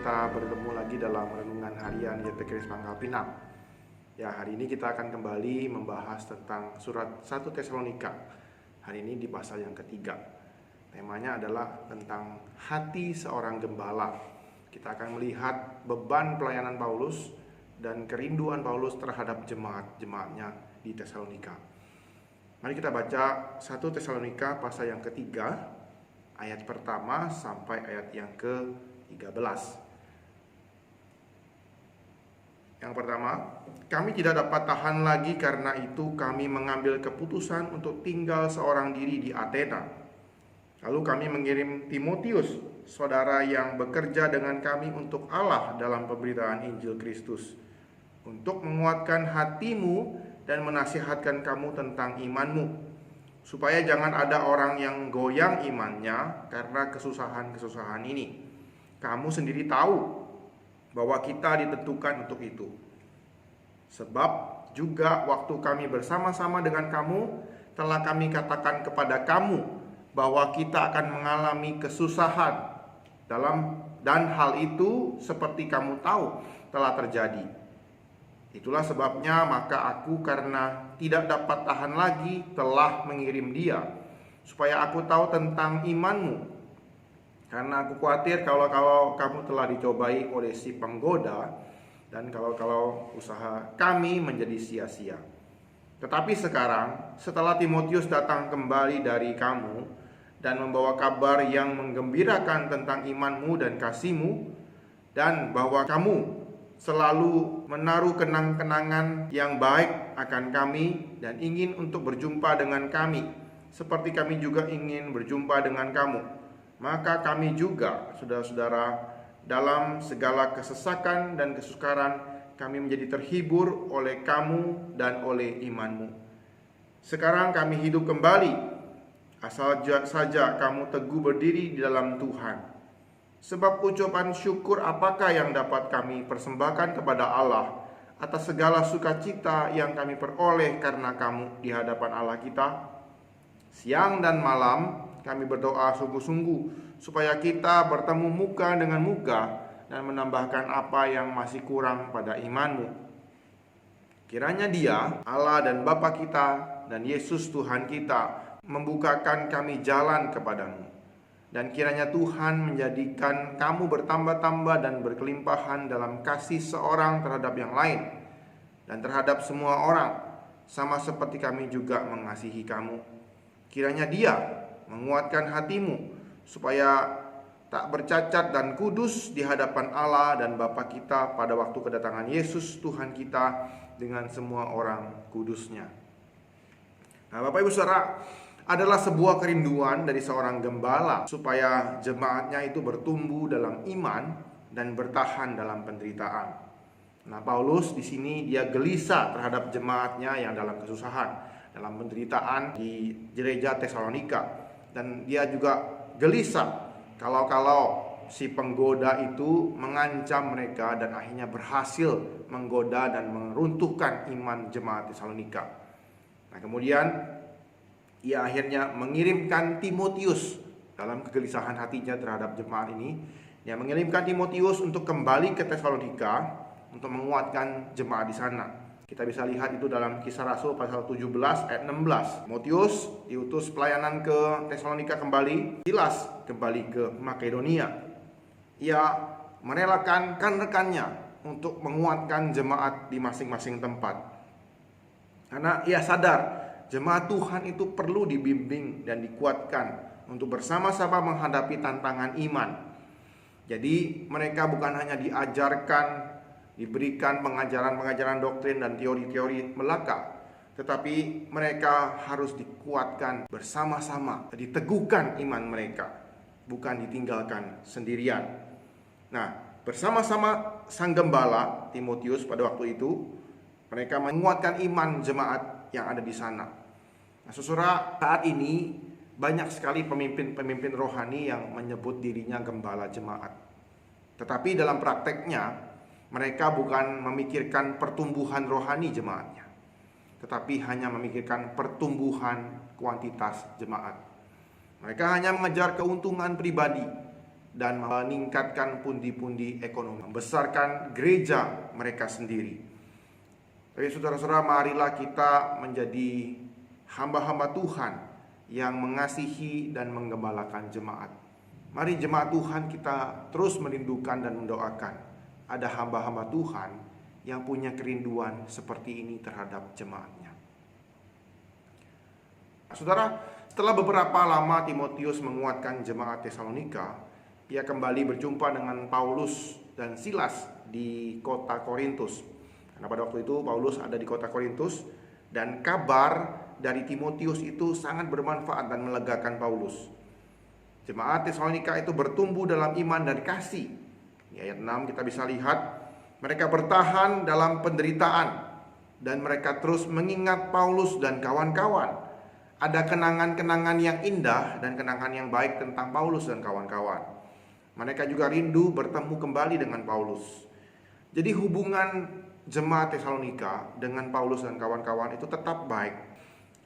kita bertemu lagi dalam renungan harian YP Pangkal Pinang. Ya, hari ini kita akan kembali membahas tentang surat 1 Tesalonika. Hari ini di pasal yang ketiga. Temanya adalah tentang hati seorang gembala. Kita akan melihat beban pelayanan Paulus dan kerinduan Paulus terhadap jemaat-jemaatnya di Tesalonika. Mari kita baca 1 Tesalonika pasal yang ketiga, ayat pertama sampai ayat yang ke-13. Yang pertama, kami tidak dapat tahan lagi, karena itu kami mengambil keputusan untuk tinggal seorang diri di Athena. Lalu kami mengirim Timotius, saudara yang bekerja dengan kami untuk Allah dalam pemberitaan Injil Kristus, untuk menguatkan hatimu dan menasihatkan kamu tentang imanmu, supaya jangan ada orang yang goyang imannya karena kesusahan-kesusahan ini. Kamu sendiri tahu bahwa kita ditentukan untuk itu. Sebab juga waktu kami bersama-sama dengan kamu, telah kami katakan kepada kamu bahwa kita akan mengalami kesusahan dan hal itu seperti kamu tahu telah terjadi. Itulah sebabnya maka aku, karena tidak dapat tahan lagi, telah mengirim dia, supaya aku tahu tentang imanmu. Karena aku khawatir kalau kamu telah dicobai oleh si penggoda, dan kalau usaha kami menjadi sia-sia. Tetapi sekarang, setelah Timotius datang kembali dari kamu dan membawa kabar yang menggembirakan tentang imanmu dan kasihmu, dan bahwa kamu selalu menaruh kenang-kenangan yang baik akan kami dan ingin untuk berjumpa dengan kami, seperti kami juga ingin berjumpa dengan kamu, maka kami juga, saudara-saudara, dalam segala kesesakan dan kesukaran, kami menjadi terhibur oleh kamu dan oleh imanmu. Sekarang kami hidup kembali, asal saja kamu teguh berdiri di dalam Tuhan. Sebab ucapan syukur apakah yang dapat kami persembahkan kepada Allah atas segala sukacita yang kami peroleh karena kamu di hadapan Allah kita? Siang dan malam kami berdoa sungguh-sungguh supaya kita bertemu muka dengan muka dan menambahkan apa yang masih kurang pada imanmu. Kiranya Dia, Allah dan Bapa kita, dan Yesus Tuhan kita membukakan kami jalan kepadamu. Dan kiranya Tuhan menjadikan kamu bertambah-tambah dan berkelimpahan dalam kasih seorang terhadap yang lain dan terhadap semua orang, sama seperti kami juga mengasihi kamu. Kiranya Dia menguatkan hatimu supaya tak bercacat dan kudus di hadapan Allah dan Bapa kita pada waktu kedatangan Yesus Tuhan kita dengan semua orang kudusnya. Nah, Bapak Ibu Saudara, adalah sebuah kerinduan dari seorang gembala supaya jemaatnya itu bertumbuh dalam iman dan bertahan dalam penderitaan. Nah, Paulus di sini dia gelisah terhadap jemaatnya yang dalam kesusahan, dalam penderitaan di gereja Tesalonika, dan dia juga gelisah kalau si penggoda itu mengancam mereka dan akhirnya berhasil menggoda dan meruntuhkan iman jemaat Tesalonika. Nah, kemudian ia akhirnya mengirimkan Timotius dalam kegelisahan hatinya terhadap jemaat ini. Dia mengirimkan Timotius untuk kembali ke Tesalonika untuk menguatkan jemaat di sana. Kita bisa lihat itu dalam Kisah Rasul pasal 17 ayat 16. Timotius diutus pelayanan ke Tesalonika kembali, Silas kembali ke Makedonia. Ia merelakan rekan-rekannya untuk menguatkan jemaat di masing-masing tempat, karena ia sadar jemaat Tuhan itu perlu dibimbing dan dikuatkan untuk bersama-sama menghadapi tantangan iman. Jadi mereka bukan hanya diajarkan, diberikan pengajaran-pengajaran doktrin dan teori-teori belaka, tetapi mereka harus dikuatkan bersama-sama, diteguhkan iman mereka, bukan ditinggalkan sendirian. Nah, bersama-sama sang gembala Timotius pada waktu itu, mereka menguatkan iman jemaat yang ada di sana. Nah, saudara, saat ini banyak sekali pemimpin-pemimpin rohani yang menyebut dirinya gembala jemaat. Tetapi dalam prakteknya mereka bukan memikirkan pertumbuhan rohani jemaatnya, tetapi hanya memikirkan pertumbuhan kuantitas jemaat. Mereka hanya mengejar keuntungan pribadi dan meningkatkan pundi-pundi ekonomi, membesarkan gereja mereka sendiri. Tapi saudara-saudara, marilah kita menjadi hamba-hamba Tuhan yang mengasihi dan menggembalakan jemaat. Mari jemaat Tuhan kita terus merindukan dan mendoakan ada hamba-hamba Tuhan yang punya kerinduan seperti ini terhadap jemaatnya. Saudara, setelah beberapa lama Timotius menguatkan jemaat Tesalonika, ia kembali berjumpa dengan Paulus dan Silas di kota Korintus. Karena pada waktu itu Paulus ada di kota Korintus, dan kabar dari Timotius itu sangat bermanfaat dan melegakan Paulus. Jemaat Tesalonika itu bertumbuh dalam iman dan kasih. Di ayat 6 kita bisa lihat mereka bertahan dalam penderitaan dan mereka terus mengingat Paulus dan kawan-kawan. Ada kenangan-kenangan yang indah dan kenangan yang baik tentang Paulus dan kawan-kawan. Mereka juga rindu bertemu kembali dengan Paulus. Jadi hubungan jemaat Tesalonika dengan Paulus dan kawan-kawan itu tetap baik.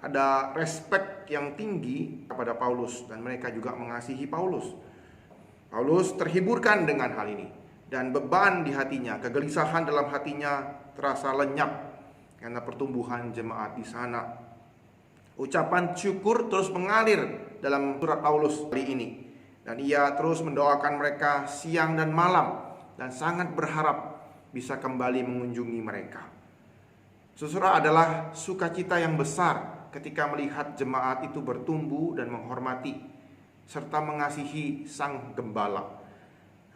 Ada respek yang tinggi kepada Paulus dan mereka juga mengasihi Paulus. Paulus terhiburkan dengan hal ini dan beban di hatinya, kegelisahan dalam hatinya terasa lenyap karena pertumbuhan jemaat di sana. Ucapan syukur terus mengalir dalam surat Paulus kali ini, dan ia terus mendoakan mereka siang dan malam dan sangat berharap bisa kembali mengunjungi mereka. Saudara, adalah sukacita yang besar ketika melihat jemaat itu bertumbuh dan menghormati serta mengasihi sang gembala.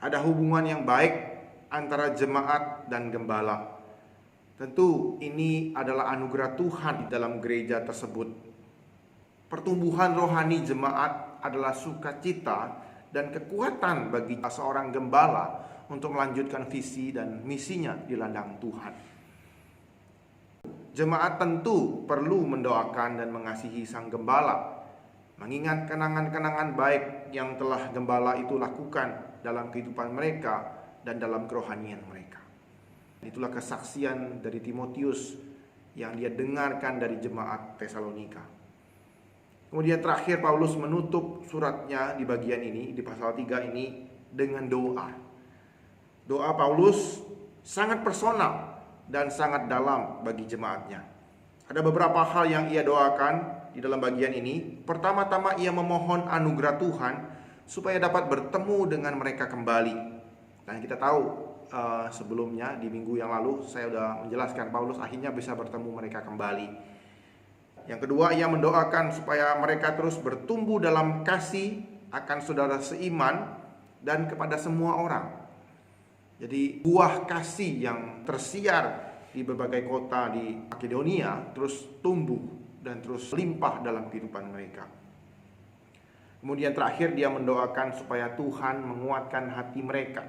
Ada hubungan yang baik antara jemaat dan gembala. Tentu ini adalah anugerah Tuhan di dalam gereja tersebut. Pertumbuhan rohani jemaat adalah sukacita dan kekuatan bagi seorang gembala untuk melanjutkan visi dan misinya di ladang Tuhan. Jemaat tentu perlu mendoakan dan mengasihi sang gembala, mengingat kenangan-kenangan baik yang telah gembala itu lakukan dalam kehidupan mereka dan dalam kerohanian mereka. Itulah kesaksian dari Timotius yang dia dengarkan dari jemaat Tesalonika. Kemudian terakhir Paulus menutup suratnya di bagian ini, di pasal 3 ini, dengan doa. Doa Paulus sangat personal dan sangat dalam bagi jemaatnya. Ada beberapa hal yang ia doakan di dalam bagian ini. Pertama-tama ia memohon anugerah Tuhan supaya dapat bertemu dengan mereka kembali. Dan kita tahu sebelumnya di minggu yang lalu saya sudah menjelaskan Paulus akhirnya bisa bertemu mereka kembali. Yang kedua, ia mendoakan supaya mereka terus bertumbuh dalam kasih akan saudara seiman dan kepada semua orang. Jadi buah kasih yang tersiar di berbagai kota di Makedonia terus tumbuh dan terus limpah dalam kehidupan mereka. Kemudian terakhir dia mendoakan supaya Tuhan menguatkan hati mereka,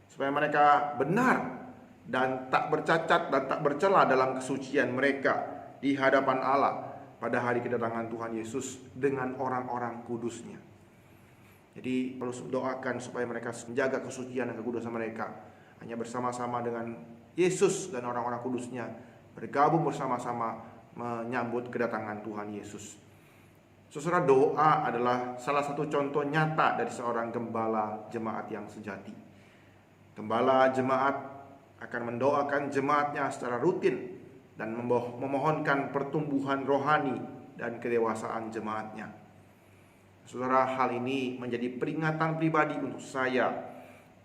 supaya mereka benar dan tak bercacat dan tak bercela dalam kesucian mereka di hadapan Allah pada hari kedatangan Tuhan Yesus dengan orang-orang kudusnya. Jadi perlu doakan supaya mereka menjaga kesucian dan kekudusan mereka, hanya bersama-sama dengan Yesus dan orang-orang kudusnya, bergabung bersama-sama menyambut kedatangan Tuhan Yesus. Saudara, doa adalah salah satu contoh nyata dari seorang gembala jemaat yang sejati. Gembala jemaat akan mendoakan jemaatnya secara rutin dan memohonkan pertumbuhan rohani dan kedewasaan jemaatnya. Saudara, hal ini menjadi peringatan pribadi untuk saya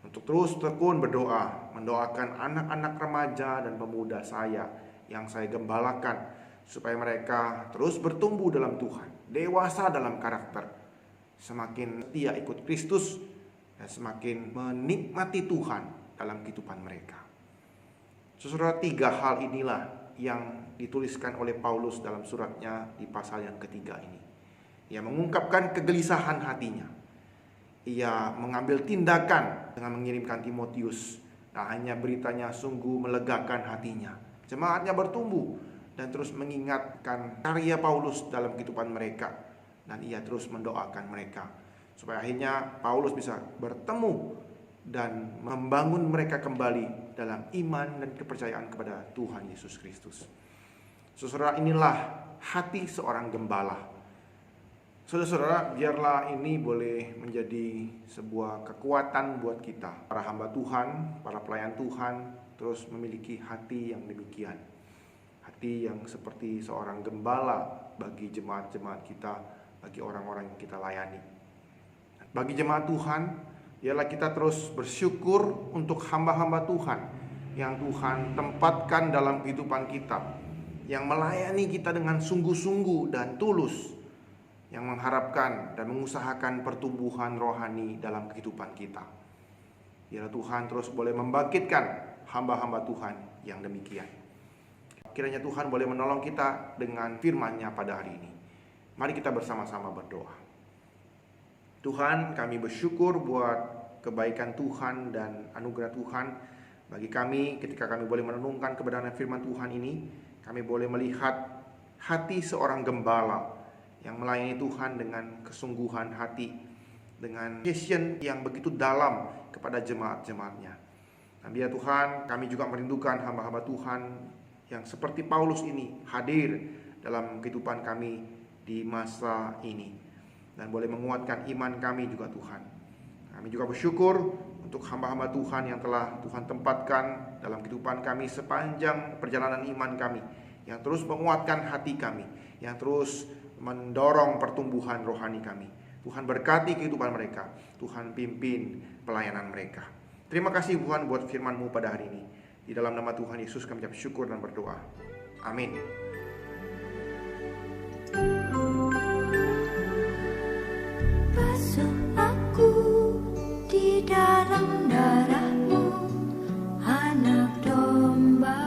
untuk terus tekun berdoa, mendoakan anak-anak remaja dan pemuda saya yang saya gembalakan, supaya mereka terus bertumbuh dalam Tuhan, dewasa dalam karakter, semakin setia ikut Kristus, dan semakin menikmati Tuhan dalam kehidupan mereka. Saudara, 3 hal inilah yang dituliskan oleh Paulus dalam suratnya di pasal yang ketiga ini. Ia mengungkapkan kegelisahan hatinya. Ia mengambil tindakan dengan mengirimkan Timotius. Nah, hanya beritanya sungguh melegakan hatinya. Jemaatnya bertumbuh dan terus mengingatkan karya Paulus dalam kehidupan mereka. Dan ia terus mendoakan mereka supaya akhirnya Paulus bisa bertemu dan membangun mereka kembali dalam iman dan kepercayaan kepada Tuhan Yesus Kristus. Saudara, inilah hati seorang gembala. Saudara-saudara, biarlah ini boleh menjadi sebuah kekuatan buat kita, para hamba Tuhan, para pelayan Tuhan, terus memiliki hati yang demikian. Hati yang seperti seorang gembala bagi jemaat-jemaat kita, bagi orang-orang yang kita layani. Bagi jemaat Tuhan, biarlah kita terus bersyukur untuk hamba-hamba Tuhan yang Tuhan tempatkan dalam kehidupan kita, yang melayani kita dengan sungguh-sungguh dan tulus, yang mengharapkan dan mengusahakan pertumbuhan rohani dalam kehidupan kita. Biarlah Tuhan terus boleh membangkitkan hamba-hamba Tuhan yang demikian. Kiranya Tuhan boleh menolong kita dengan firman-Nya pada hari ini. Mari kita bersama-sama berdoa. Tuhan, kami bersyukur buat kebaikan Tuhan dan anugerah Tuhan bagi kami ketika kami boleh merenungkan kebenaran firman Tuhan ini. Kami boleh melihat hati seorang gembala yang melayani Tuhan dengan kesungguhan hati, dengan passion yang begitu dalam kepada jemaat-jemaatnya. Dan biar Tuhan, kami juga merindukan hamba-hamba Tuhan yang seperti Paulus ini hadir dalam kehidupan kami di masa ini, dan boleh menguatkan iman kami juga Tuhan. Kami juga bersyukur untuk hamba-hamba Tuhan yang telah Tuhan tempatkan dalam kehidupan kami sepanjang perjalanan iman kami, yang terus menguatkan hati kami, yang terus mendorong pertumbuhan rohani kami. Tuhan berkati kehidupan mereka, Tuhan pimpin pelayanan mereka. Terima kasih Tuhan buat firman-Mu pada hari ini. Di dalam nama Tuhan Yesus kami ucap syukur dan berdoa. Amin. Basuh aku di dalam darah-Mu, anak domba.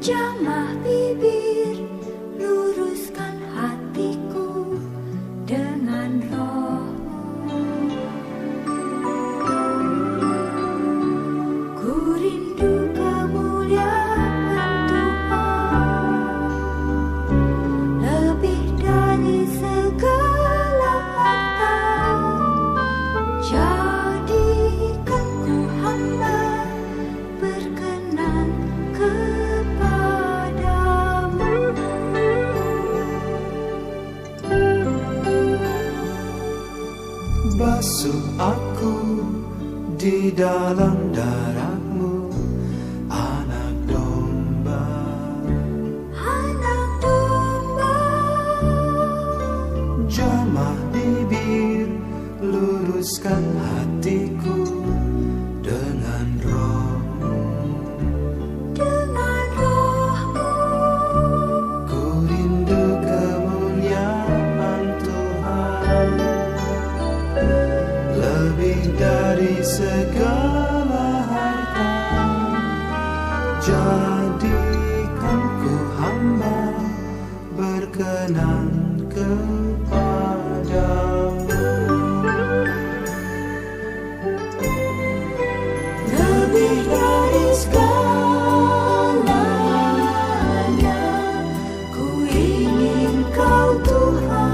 Jamah bibir, luruskan hatiku dengan Roh-Mu. Ku rindu kemuliaan Tuhan, lebih dari segala harta. Jadikan ku hamba berkenan kepadamu. Basuh aku di dalam darah-Mu, anak domba. Anak domba, Jamah bibir, luruskan hatiku dengan Roh-Mu. dengan Roh-Mu. Ku rindu kemuliaan Tuhan, lebih dari segala harta. Jadikan ku hamba berkenan kepadamu. Lebih dari segalanya, ku ingin Kau Tuhan.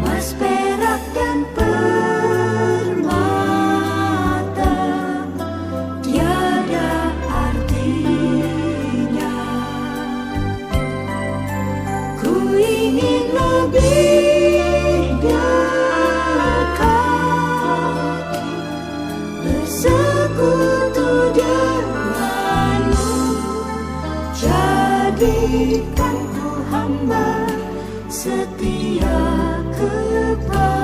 Mas, perak dan permata tiada artinya. Ku ingin lebih dekat, bersekutu denganmu. Jadikan ku hamba setia kepadamu.